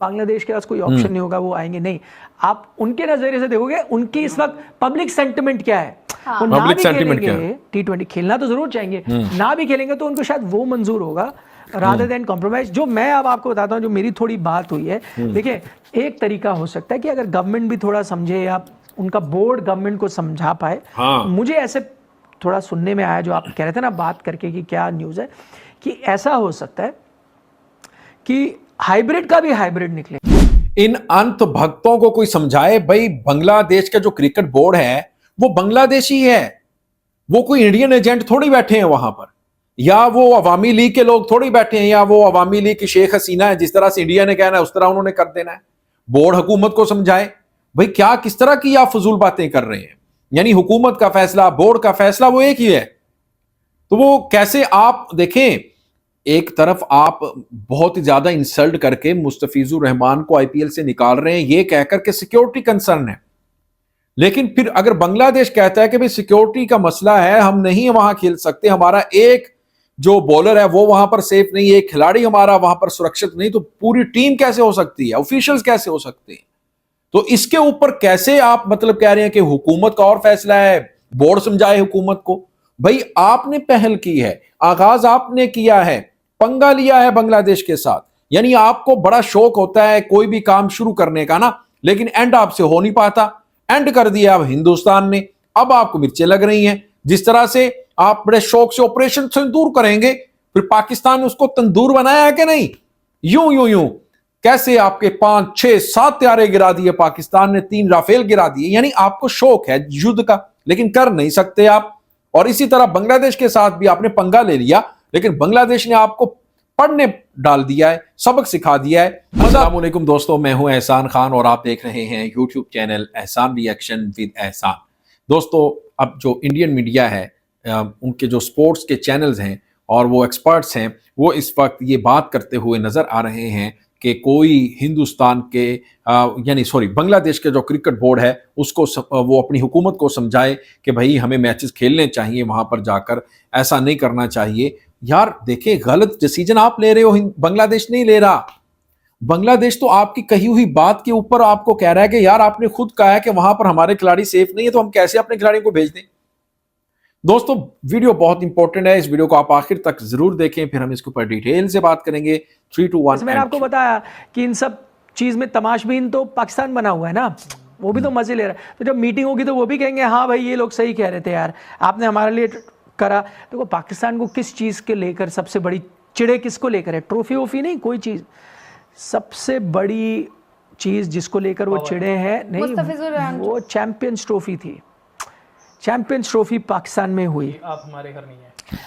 बांग्लादेश के पास कोई ऑप्शन नहीं होगा, वो आएंगे नहीं। आप उनके नजरिए से देखोगे, उनकी इस वक्त पब्लिक सेंटिमेंट क्या है, वो ना भी खेलेंगे T20, खेलना तो जरूर चाहेंगे, ना भी खेलेंगे तो उनको शायद वो मंजूर होगा रादर देन कॉम्प्रोमाइज। जो मैं अब आपको बताता हूँ, जो मेरी थोड़ी बात हुई है, देखिए एक तरीका हो सकता है कि अगर गवर्नमेंट भी थोड़ा समझे या उनका बोर्ड गवर्नमेंट को समझा पाए। मुझे ऐसे थोड़ा सुनने में आया, जो आप कह रहे थे ना बात करके कि क्या न्यूज़ है, कि ऐसा हो सकता है कि हाइब्रिड का भी हाइब्रिड निकले। इन अंत भक्तों को कोई समझाए, भाई बांग्लादेश का जो क्रिकेट बोर्ड है वो बांग्लादेशी है, वो कोई इंडियन एजेंट थोड़ी बैठे हैं वहां पर, या वो अवामी लीग के लोग थोड़ी बैठे हैं, या वो अवामी लीग की शेख हसीना है, जिस तरह से इंडिया ने कहना है उस तरह उन्होंने कर देना है। बोर्ड हुकूमत को समझाए भाई क्या किस तरह की आप फजूल बातें कर रहे हैं, यानी हुकूमत का फैसला, बोर्ड का फैसला वो एक ही है। तो वो कैसे आप देखें, एक तरफ आप बहुत ही ज्यादा इंसल्ट करके मुस्तफिजुर रहमान को आईपीएल से निकाल रहे हैं ये कहकर के सिक्योरिटी कंसर्न है, लेकिन फिर अगर बांग्लादेश कहता है कि भाई सिक्योरिटी का मसला है, हम नहीं वहां खेल सकते, हमारा एक जो बॉलर है वो वहां पर सेफ नहीं है, एक खिलाड़ी हमारा वहां पर सुरक्षित नहीं, तो पूरी टीम कैसे हो सकती है, ऑफिशियल्स कैसे हो सकते हैं? तो इसके ऊपर कैसे आप मतलब कह रहे हैं कि हुकूमत का और फैसला है, बोर्ड समझाए हुकूमत को? भाई आपने पहल की है, आगाज आपने किया है, पंगा लिया है बांग्लादेश के साथ, यानी आपको बड़ा शौक होता है कोई भी काम शुरू करने का ना, लेकिन एंड आपसे हो नहीं पाता, एंड कर दिया अब हिंदुस्तान ने। अब आपको मिर्चें लग रही हैं, जिस तरह से आप बड़े शौक से ऑपरेशन तंदूर करेंगे, फिर पाकिस्तान ने उसको तंदूर बनाया है कि नहीं? यूं यूं यूं कैसे आपके 5, 6, 7 त्यारे गिरा दिए पाकिस्तान ने, 3 राफेल गिरा दिए, यानी आपको शौक है युद्ध का, लेकिन कर नहीं सकते आप। और इसी तरह बांग्लादेश के साथ भी आपने पंगा ले लिया, लेकिन बांग्लादेश ने आपको पढ़ने डाल दिया है, सबक सिखा दिया है। अस्सलाम वालेकुम दोस्तों, मैं हूं एहसान खान और आप देख रहे हैं यूट्यूब चैनल एहसान रिएक्शन विद एहसान। दोस्तों अब जो इंडियन मीडिया है, उनके जो स्पोर्ट्स के चैनल्स हैं और वो एक्सपर्ट्स हैं, वो इस वक्त ये बात करते हुए नजर आ रहे हैं कि कोई हिंदुस्तान के यानी बांग्लादेश के जो क्रिकेट बोर्ड है उसको वो अपनी हुकूमत को समझाए कि भाई हमें मैचेस खेलने चाहिए वहां पर जाकर, ऐसा नहीं करना चाहिए। यार देखिए, गलत डिसीजन आप ले रहे हो, बांग्लादेश नहीं ले रहा। बांग्लादेश तो आपकी कही हुई बात के ऊपर आपको कह रहा है कि यार आपने खुद कहा है कि वहां पर हमारे खिलाड़ी सेफ नहीं है, तो हम कैसे अपने खिलाड़ियों को भेज दें? दोस्तों वीडियो बहुत इंपॉर्टेंट है, इस वीडियो को आप आखिर तक जरूर देखें, फिर हम इसके ऊपर डिटेल से बात करेंगे। 3, 2, 1। मैंने आपको बताया कि इन सब चीज में तमाशबीन तो पाकिस्तान बना हुआ है ना, वो भी तो मजे ले रहा है। तो जब मीटिंग होगी तो वो भी कहेंगे हाँ भाई ये लोग सही कह रहे थे यार, आपने हमारे लिए करा। तो पाकिस्तान को किस चीज के लेकर सबसे बड़ी चिड़े किसको लेकर है? ट्रॉफी वोफी नहीं, कोई चीज सबसे बड़ी चीज जिसको लेकर वो चिड़े हैं नहीं, वो चैंपियंस ट्रॉफी थी। चैंपियंस ट्रॉफी पाकिस्तान में हुई, आप हमारे घर नहीं है,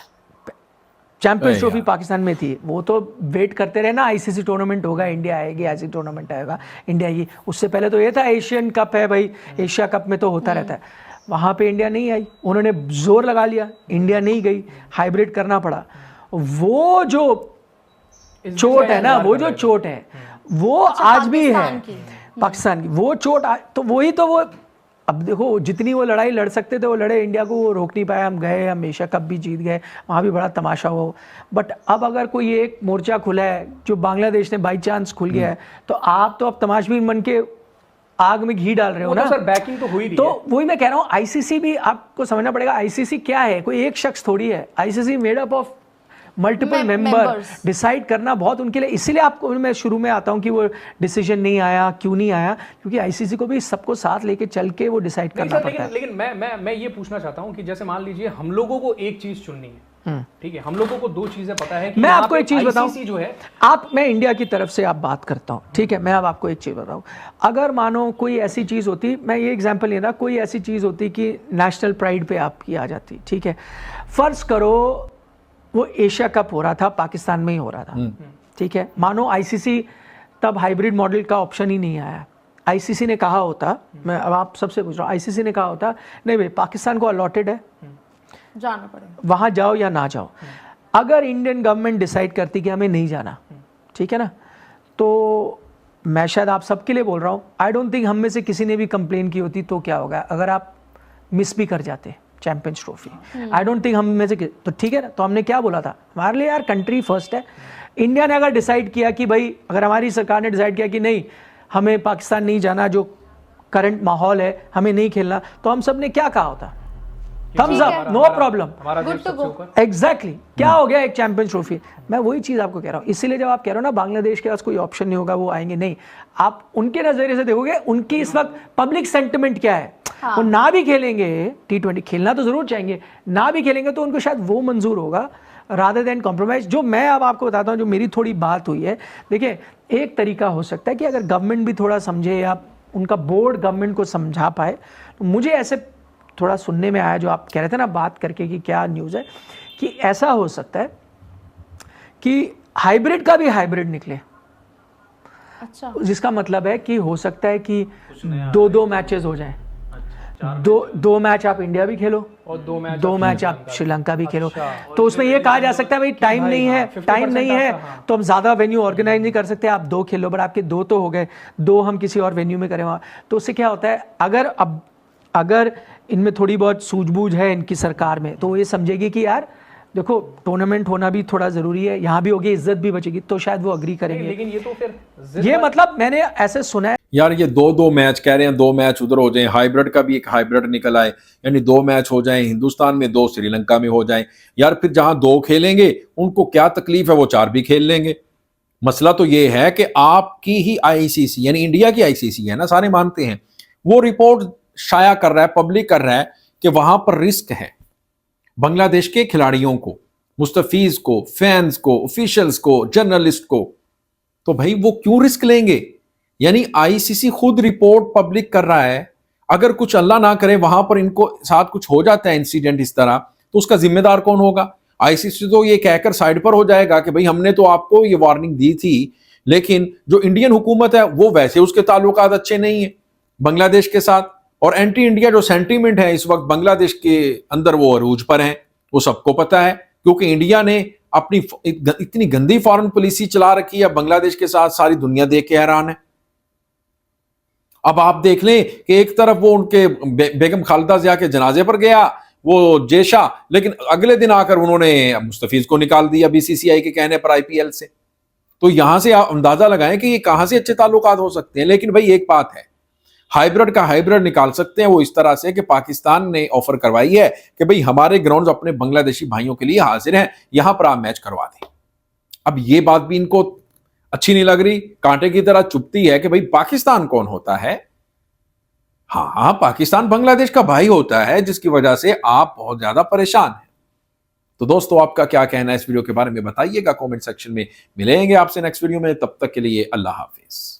चैंपियंस ट्रॉफी पाकिस्तान में थी। वो तो वेट करते रहे ना, आईसीसी टूर्नामेंट होगा, इंडिया आएगी, आईसीसी टूर्नामेंट आएगा, इंडिया आएगी। उससे पहले तो ये था एशियन कप है भाई, एशिया कप में तो होता रहता है। वहाँ पे इंडिया नहीं आई, उन्होंने जोर लगा लिया, इंडिया नहीं गई, हाइब्रिड करना पड़ा। वो जो चोट है ना, वो जो चोट है वो आज भी है पाकिस्तान की, वो चोट तो वही तो वो। अब देखो जितनी वो लड़ाई लड़ सकते थे वो लड़े, इंडिया को वो रोक नहीं पाया। हम गए, हम एशिया कप भी जीत गए, वहाँ भी बड़ा तमाशा हो। बट अब अगर कोई एक मोर्चा खुला है जो बांग्लादेश ने बाई चांस खुल गया है, तो आप तो अब तमाशबीन बन के आग में घी डाल रहे हो ना। तो सर बैकिंग तो हुई, तो वही मैं कह रहा हूँ, आईसीसी भी आपको समझना पड़ेगा। आईसीसी क्या है? कोई एक शख्स थोड़ी है। ICC made up of multiple member, decide करना बहुत उनके लिए। इसीलिए आपको मैं शुरू में आता हूं कि वो डिसीजन नहीं आया, क्यों नहीं आया, क्योंकि आईसीसी को भी सबको साथ लेके चल के वो डिसाइड करना पड़ता है। लेकिन मैं ये पूछना चाहता हूं कि जैसे मान लीजिए हम लोगों को एक चीज चुननी है, ठीक है, हम लोगों को 2 चीजें पता है कि मैं आपको एक चीज बताऊं, जो है मैं इंडिया की तरफ से आप बात करता हूं, ठीक है, मैं अब आपको एक चीज बताऊं। अगर मानो कोई ऐसी चीज होती, मैं ये एग्जांपल ले रहा, कोई ऐसी चीज होती कि नेशनल प्राइड पे आपकी आ जाती, ठीक है, फर्ज करो वो एशिया कप हो रहा था, पाकिस्तान में ही हो रहा था, ठीक है, मानो आईसीसी तब हाइब्रिड मॉडल का ऑप्शन ही नहीं आया। आईसीसी ने कहा होता, मैं अब आप सबसे पूछ रहा हूँ, आईसीसी ने कहा होता नहीं भाई पाकिस्तान को अलॉटेड है, जाना पड़ेगा, वहां जाओ या ना जाओ। अगर इंडियन गवर्नमेंट डिसाइड करती कि हमें नहीं जाना, ठीक है ना, तो मैं शायद आप सबके लिए बोल रहा हूँ, आई डोंट थिंक हम में से किसी ने भी कंप्लेन की होती तो क्या होगा अगर आप मिस भी कर जाते, champions trophy. I don't think हम में से तो ठीक है ना, तो हमने क्या बोला था, हमारे लिए यार कंट्री फर्स्ट है। इंडिया ने अगर डिसाइड किया कि भाई, अगर हमारी सरकार ने डिसाइड किया कि नहीं हमें पाकिस्तान नहीं जाना, जो करंट माहौल है हमें नहीं खेलना, तो हम सब ने क्या कहा होता, थम्स अप, नो प्रॉब्लम, हमारा देश Good to सबसे go. ऊपर। एग्जैक्टली क्या हो गया, एक चैंपियंस ट्रॉफी। मैं वही चीज आपको कह रहा हूँ, इसीलिए जब आप कह रहे हो ना बांग्लादेश के पास कोई ऑप्शन नहीं होगा, वो आएंगे नहीं, आप उनके नजरिए से देखोगे उनकी इस वक्त पब्लिक सेंटिमेंट क्या है। वो ना भी खेलेंगे T20, खेलना तो जरूर चाहेंगे, ना भी खेलेंगे तो उनको शायद वो मंजूर होगा रादर देन कॉम्प्रोमाइज। जो मैं अब आपको बताता हूँ, जो मेरी थोड़ी बात हुई है, देखिए एक तरीका हो सकता है कि अगर गवर्नमेंट भी थोड़ा समझे या उनका बोर्ड गवर्नमेंट को समझा पाए, तो मुझे ऐसे थोड़ा सुनने में आया, जो आप कह रहे थे ना बात करके कि क्या न्यूज़ है, कि ऐसा हो सकता है कि हाइब्रिड का भी हाइब्रिड निकले, अच्छा, जिसका मतलब है कि हो सकता है कि 2-2 मैचेस हो जाएं, दो मैच आप इंडिया भी खेलो और 2 मैच आप श्रीलंका भी खेलो। तो उसमें ये कहा जा सकता है भाई टाइम नहीं है, टाइम नहीं है तो हम ज़्यादा वेन्यू ऑर्गेनाइज नहीं कर सकते, आप 2 खेलो, बट आपके 2 तो हो गए, 2 हम किसी और वेन्यू में करें वहाँ। तो उससे क्या होता है, अगर इनमें थोड़ी बहुत सूझबूझ है इनकी सरकार में, तो वो ये समझेगी कि यार देखो टूर्नामेंट होना भी थोड़ा ज़रूरी है, यहाँ भी होगी, इज्जत भी बचेगी, तो शायद वो अग्री करेंगे। लेकिन ये तो फिर ये मतलब मैंने ऐसे सुना है यार, ये 2-2 मैच कह रहे हैं, 2 मैच उधर हो जाएं, हाइब्रिड का भी एक हाइब्रिड निकल आए, यानी 2 मैच हो जाएं हिंदुस्तान में, 2 श्रीलंका में हो जाएं। यार फिर जहां 2 खेलेंगे उनको क्या तकलीफ है, वो 4 भी खेल लेंगे। मसला तो ये है कि आपकी ही आईसीसी, यानी इंडिया की आईसीसी है ना, सारे मानते हैं, वो रिपोर्ट शाया कर रहा है, पब्लिक कर रहा है कि वहां पर रिस्क है बांग्लादेश के खिलाड़ियों को, मुस्तफीज को, फैंस को, ऑफिशियल्स को, जर्नलिस्ट को। तो भाई वो क्यों रिस्क लेंगे? यानी आईसीसी खुद रिपोर्ट पब्लिक कर रहा है, अगर कुछ अल्लाह ना करे वहां पर इनको साथ कुछ हो जाता है इंसिडेंट इस तरह, तो उसका जिम्मेदार कौन होगा? आईसीसी तो ये कहकर साइड पर हो जाएगा कि भाई हमने तो आपको ये वार्निंग दी थी, लेकिन जो इंडियन हुकूमत है वो वैसे उसके ताल्लुकात अच्छे नहीं है बांग्लादेश के साथ, और एंटी इंडिया जो सेंटीमेंट है इस वक्त बांग्लादेश के अंदर वो अरूज पर है, वो सबको पता है, क्योंकि इंडिया ने अपनी इतनी गंदी फॉरेन पॉलिसी चला रखी है बांग्लादेश के साथ, सारी दुनिया देख के हैरान है। अब आप देख लें कि एक तरफ वो उनके बेगम खालिदा जिया के जनाजे पर गया वो जेशा, लेकिन अगले दिन आकर उन्होंने मुस्तफीज को निकाल दिया बीसीसीआई के कहने पर आईपीएल से। तो यहां से आप अंदाजा लगाएं कि ये कहां से अच्छे ताल्लुकात हो सकते हैं। लेकिन भाई एक बात है, हाइब्रिड का हाइब्रिड निकाल सकते हैं वो इस तरह से कि पाकिस्तान ने ऑफर करवाई है कि भाई हमारे ग्राउंड्स अपने बांग्लादेशी भाइयों के लिए हाजिर हैं, यहां पर आप मैच करवा दें। अब ये बात भी इनको अच्छी नहीं लग रही, कांटे की तरह चुभती है कि भाई पाकिस्तान कौन होता है? हाँ, पाकिस्तान बांग्लादेश का भाई होता है, जिसकी वजह से आप बहुत ज्यादा परेशान हैं। तो दोस्तों, आपका क्या कहना है इस वीडियो के बारे में बताइएगा कमेंट सेक्शन में। मिलेंगे आपसे नेक्स्ट वीडियो में, तब तक के लिए अल्लाह हाफिज।